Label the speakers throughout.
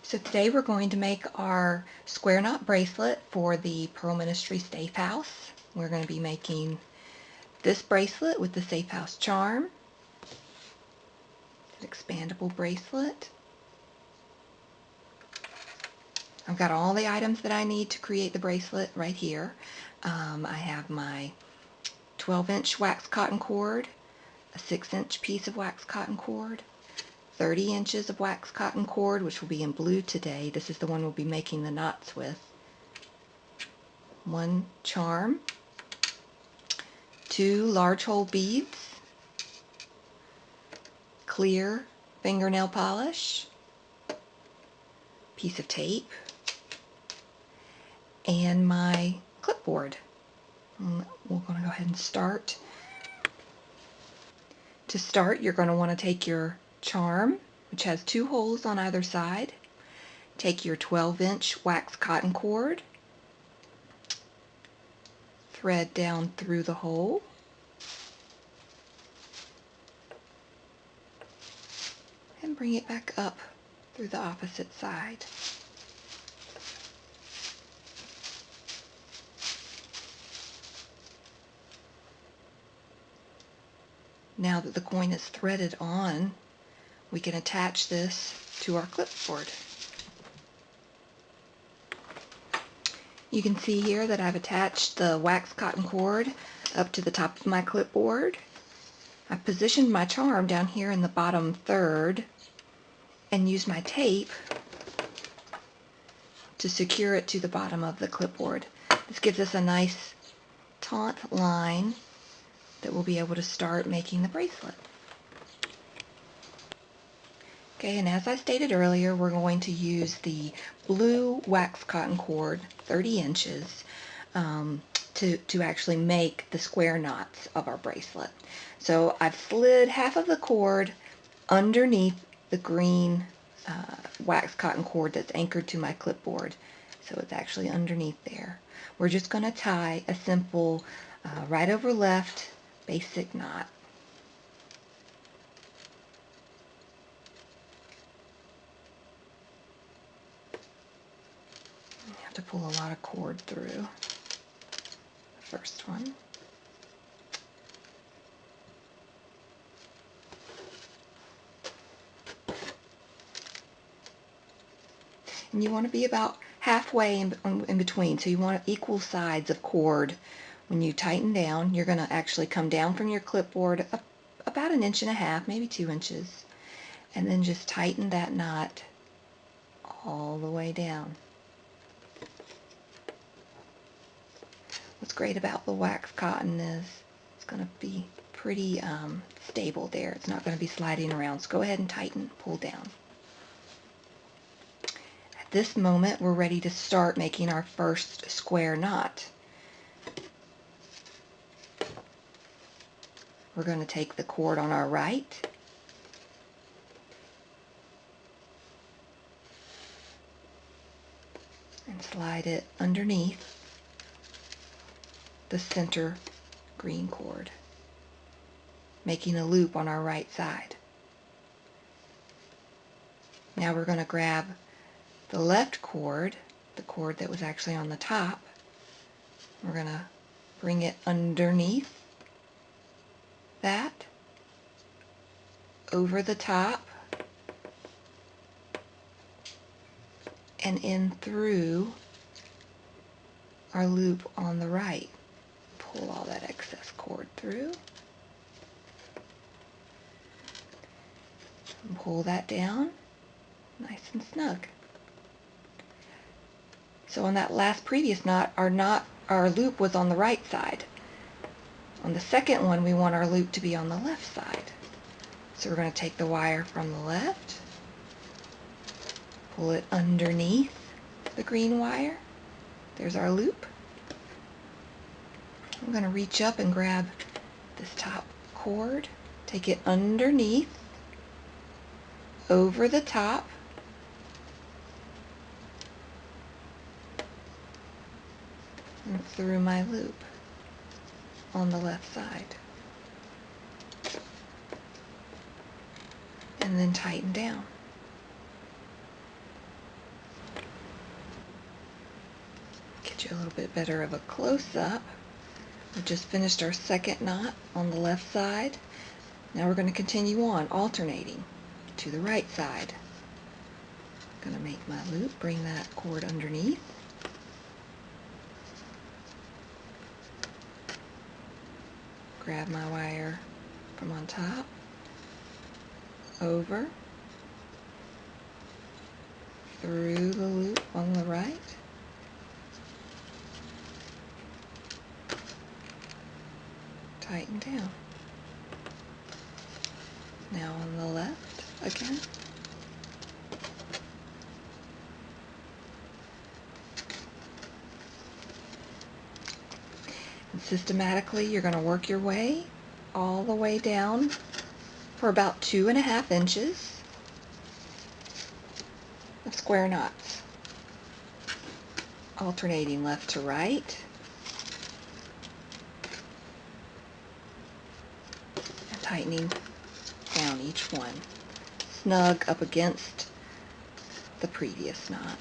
Speaker 1: So today we're going to make our square knot bracelet for the Pearl Ministry Safe House. We're going to be making this bracelet with the Safe House charm, an expandable bracelet. I've got all the items that I need to create the bracelet right here. I have my 12-inch wax cotton cord, a 6-inch piece of wax cotton cord, 30 inches of wax cotton cord, which will be in blue today. This is the one we'll be making the knots with. One charm, 2 large hole beads, clear fingernail polish, piece of tape, and my clipboard. We're going to go ahead and start. To start, you're going to want to take your charm, which has 2 holes on either side. Take your 12-inch wax cotton cord, thread down through the hole, and bring it back up through the opposite side. Now that the coin is threaded on, we can attach this to our clipboard. You can see here that I've attached the wax cotton cord up to the top of my clipboard. I've positioned my charm down here in the bottom third and used my tape to secure it to the bottom of the clipboard. This gives us a nice taut line that we'll be able to start making the bracelet. Okay, and as I stated earlier, we're going to use the blue wax cotton cord, 30 inches, to actually make the square knots of our bracelet. So I've slid half of the cord underneath the green wax cotton cord that's anchored to my clipboard. So it's actually underneath there. We're just going to tie a simple right over left basic knot. You have to pull a lot of cord through the first one. And you want to be about halfway in between, so you want equal sides of cord. When you tighten down, you're going to actually come down from your clipboard up about 1.5 inches, maybe 2 inches, and then just tighten that knot all the way down. What's great about the wax cotton is it's going to be pretty stable there. It's not going to be sliding around, so go ahead and tighten, pull down. At this moment, we're ready to start making our first square knot. We're going to take the cord on our right and slide it underneath the center green cord, making a loop on our right side. Now we're going to grab the left cord, the cord that was actually on the top. We're going to bring it underneath that, over the top, and in through our loop on the right. Pull all that excess cord through. And pull that down nice and snug. So on that last previous knot, our loop was on the right side. On the second one, we want our loop to be on the left side. So we're going to take the wire from the left, pull it underneath the green wire. There's our loop. I'm going to reach up and grab this top cord, take it underneath, over the top, and through my loop on the left side, and then tighten down. get you a little bit better of a close-up. We just finished our second knot on the left side. Now we're going to continue on, alternating to the right side. I'm going to make my loop, bring that cord underneath. Grab my wire from on top, over, through the loop on the right, tighten down. Now on the left again. And systematically, you're going to work your way all the way down for about 2.5 inches of square knots, alternating left to right. And tightening down each one, snug up against the previous knot.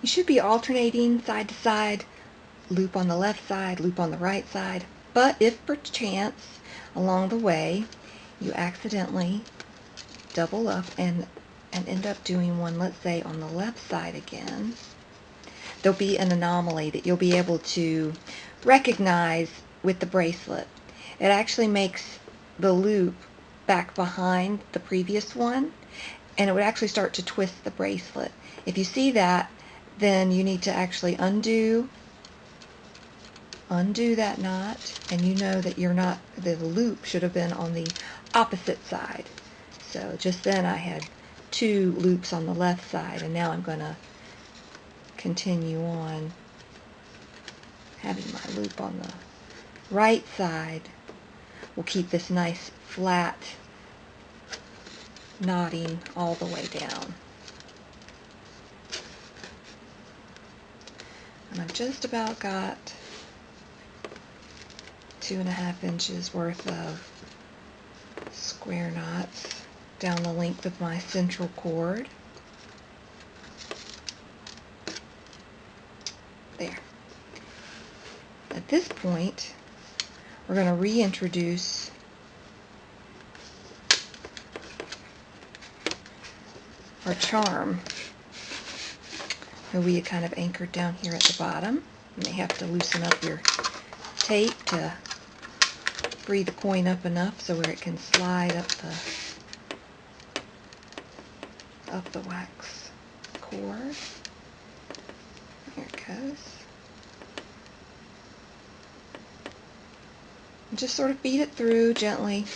Speaker 1: You should be alternating side to side, loop on the left side, loop on the right side. But if perchance along the way you accidentally double up and end up doing one, let's say on the left side again, there'll be an anomaly that you'll be able to recognize with the bracelet. It actually makes the loop back behind the previous one, and it would actually start to twist the bracelet. If you see that, then you need to actually undo that knot, and you know that the loop should have been on the opposite side. So just then I had 2 loops on the left side, and now I'm going to continue on having my loop on the right side. We'll keep this nice flat knotting all the way down. And I've just about got 2.5 inches worth of square knots down the length of my central cord. There. At this point, we're going to reintroduce our charm that we had kind of anchored down here at the bottom. You may have to loosen up your tape to free the coin up enough so where it can slide up the wax cord. Here it goes. And just sort of beat it through, gently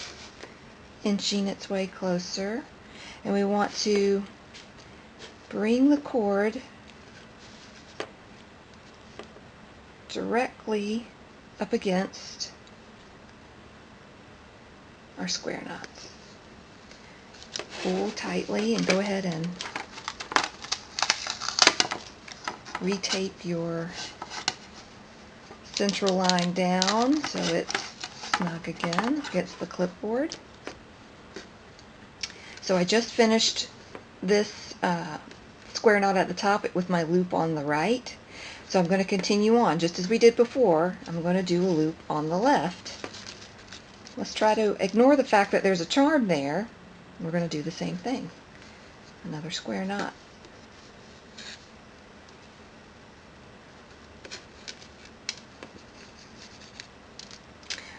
Speaker 1: inching its way closer. And we want to bring the cord directly up against our square knots. Pull tightly and go ahead and retape your central line down so it's snug again against the clipboard. So I just finished this square knot at the top with my loop on the right. So I'm going to continue on just as we did before. I'm going to do a loop on the left. Let's try to ignore the fact that there's a charm there. We're going to do the same thing. Another square knot.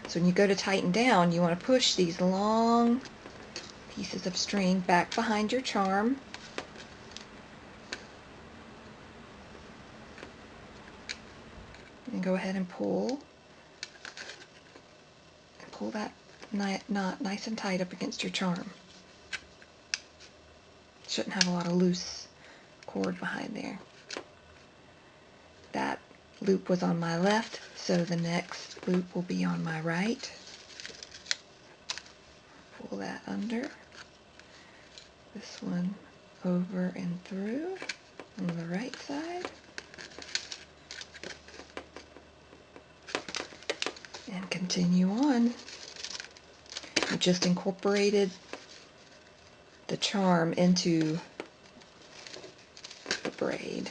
Speaker 1: So when you go to tighten down, you want to push these long pieces of string back behind your charm. And go ahead and pull that knot nice and tight up against your charm. Shouldn't have a lot of loose cord behind there. That loop was on my left, so the next loop will be on my right. Pull that under. This one over and through. on the right side. And continue on. We just incorporated the charm into the braid.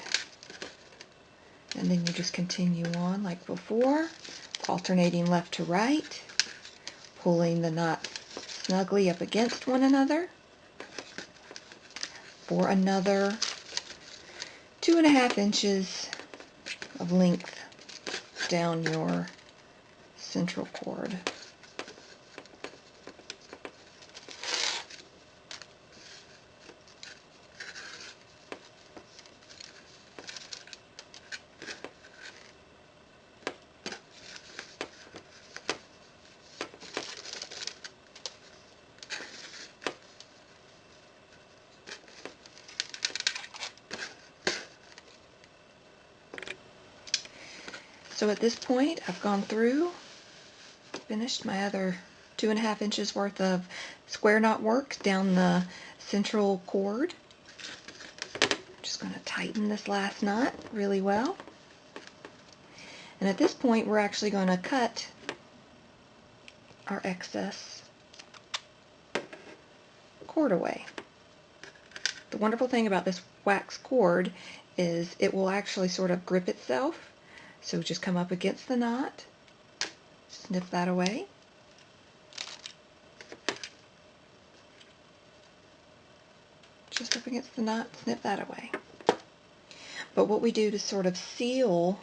Speaker 1: And then you just continue on like before, alternating left to right, pulling the knots snugly up against one another for another 2.5 inches of length down your central cord. So at this point, I've gone through, finished my other 2.5 inches worth of square knot work down the central cord. I'm just going to tighten this last knot really well. And at this point, we're actually going to cut our excess cord away. The wonderful thing about this wax cord is it will actually sort of grip itself. So just come up against the knot, snip that away. Just up against the knot, snip that away. But what we do to sort of seal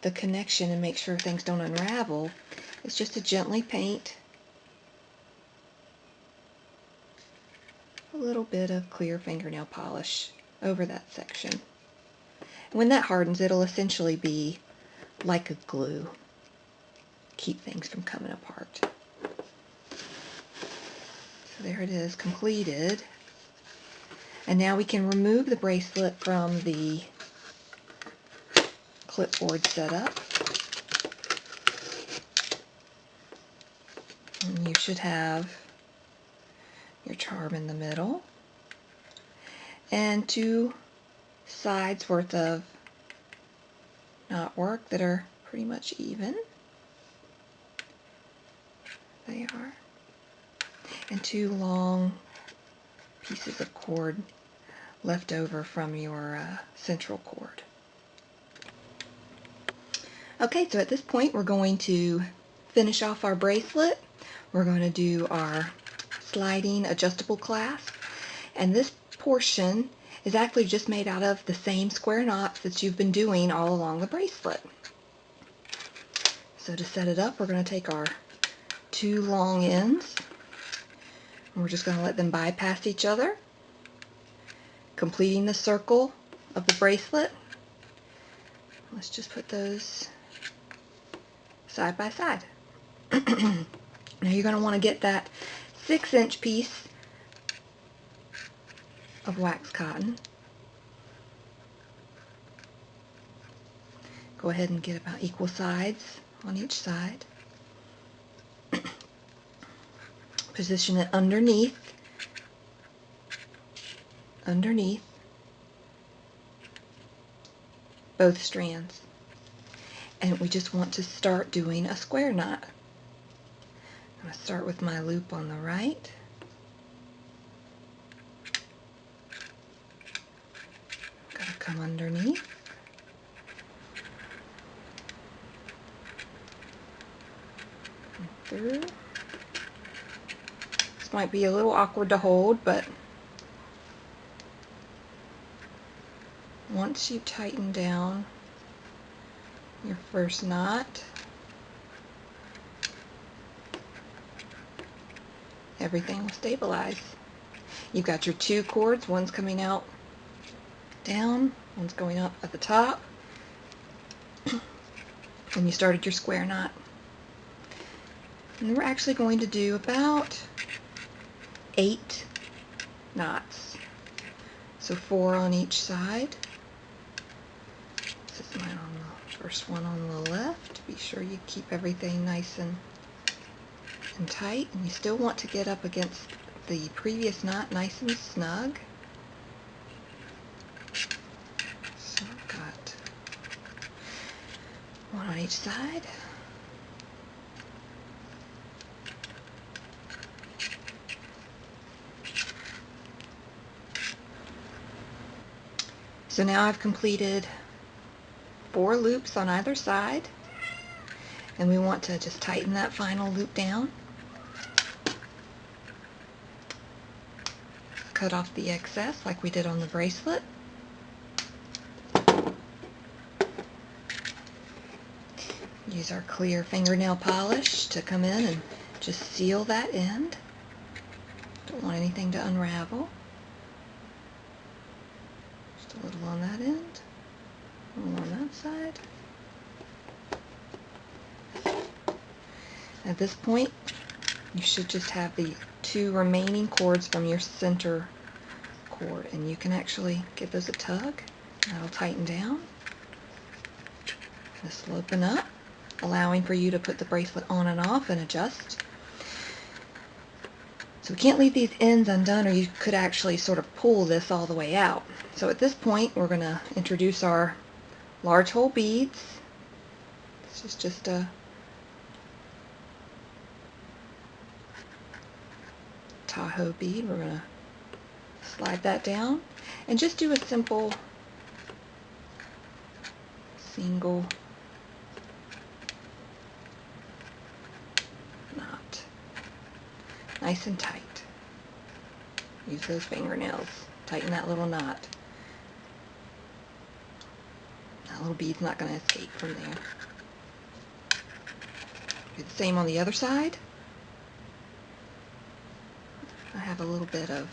Speaker 1: the connection and make sure things don't unravel is just to gently paint a little bit of clear fingernail polish over that section. When that hardens, it'll essentially be like a glue. Keep things from coming apart. So there it is, completed. And now we can remove the bracelet from the clipboard setup. And you should have your charm in the middle. And 2 sides worth of knot work that are pretty much even. They are. And 2 long pieces of cord left over from your central cord. Okay, so at this point we're going to finish off our bracelet. We're going to do our sliding adjustable clasp, and this portion is actually just made out of the same square knots that you've been doing all along the bracelet. So to set it up, we're going to take our 2 long ends, and we're just going to let them bypass each other, completing the circle of the bracelet. Let's just put those side by side. Now you're going to want to get that 6-inch piece of wax cotton. Go ahead and get about equal sides on each side. Position it underneath both strands. And we just want to start doing a square knot. I'm going to start with my loop on the right. Gotta come underneath. And through. This might be a little awkward to hold, but once you tighten down your first knot, everything will stabilize. You've got your 2 cords, one's coming out down, one's going up at the top, and you started your square knot. And we're actually going to do about 8 knots. So 4 on each side. This is mine on the first one on the left. Be sure you keep everything nice and tight, and you still want to get up against the previous knot nice and snug. each side. So now I've completed 4 loops on either side, and we want to just tighten that final loop down. Cut off the excess like we did on the bracelet. Use our clear fingernail polish to come in and just seal that end. Don't want anything to unravel. Just a little on that end, a little on that side. At this point, you should just have the 2 remaining cords from your center cord, and you can actually give those a tug. That'll tighten down. This will open up, allowing for you to put the bracelet on and off and adjust. So we can't leave these ends undone, or you could actually sort of pull this all the way out. So at this point, we're going to introduce our large hole beads. This is just a Tahoe bead. We're going to slide that down and just do a simple single knot. Nice and tight. Use those fingernails. Tighten that little knot. That little bead's not going to escape from there. Do the same on the other side. I have a little bit of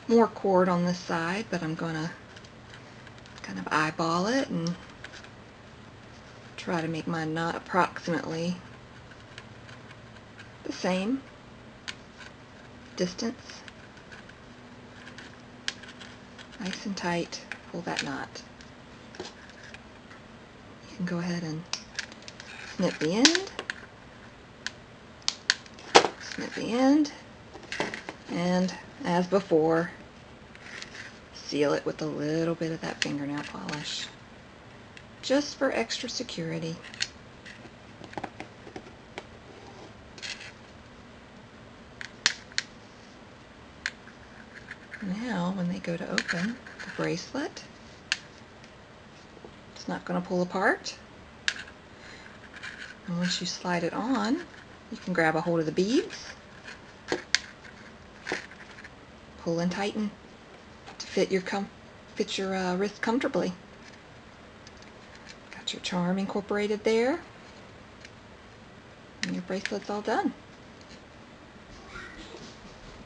Speaker 1: more cord on this side, but I'm going to kind of eyeball it and try to make my knot approximately the same distance. Nice and tight. Pull that knot. You can go ahead and snip the end. Snip the end. And as before, seal it with a little bit of that fingernail polish, just for extra security. Now, when they go to open the bracelet, it's not going to pull apart. And once you slide it on, you can grab a hold of the beads, pull and tighten to fit your wrist comfortably. Got your charm incorporated there, and your bracelet's all done.